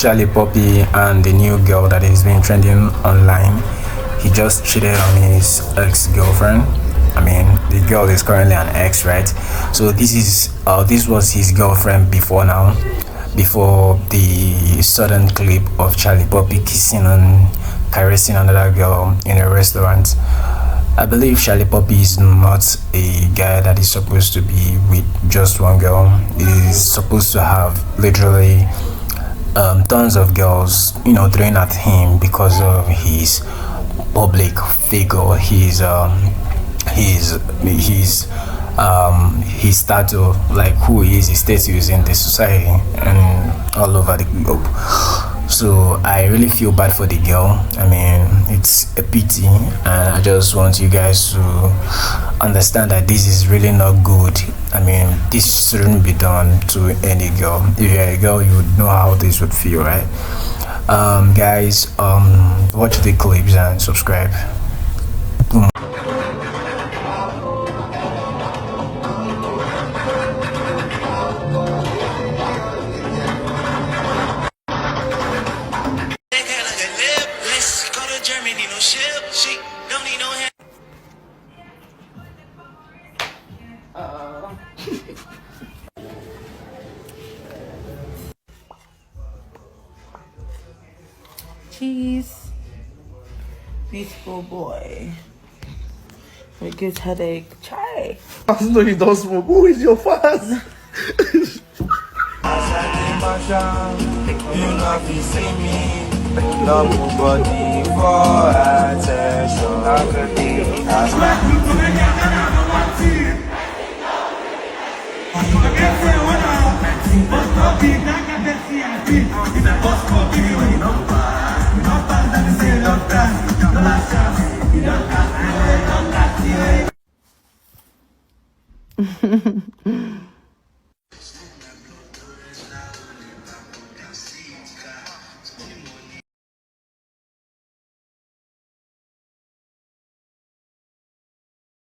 Shallipopi and the new girl that has been trending online. He just cheated on his ex-girlfriend. I mean, the girl is currently an ex, right? So this was his girlfriend before now, before the sudden clip of Shallipopi kissing and caressing another girl in a restaurant. I believe Shallipopi is not a guy that is supposed to be with just one girl. He's supposed to have literally tons of girls, throwing at him because of his public figure, his status, like who he is, his status in the society and all over the globe. So I really feel bad for the girl. I mean, it's a pity, and I just want you guys to understand that this is really not good. I mean, this shouldn't be done to any girl. If you're a girl, you would know how this would feel, right? Guys, watch the clips and subscribe. Boom. Cheese. Beautiful boy. A good headache. Try. I know you don't smoke. Who is your fans? You know if you see me, nobody for attention. I could be as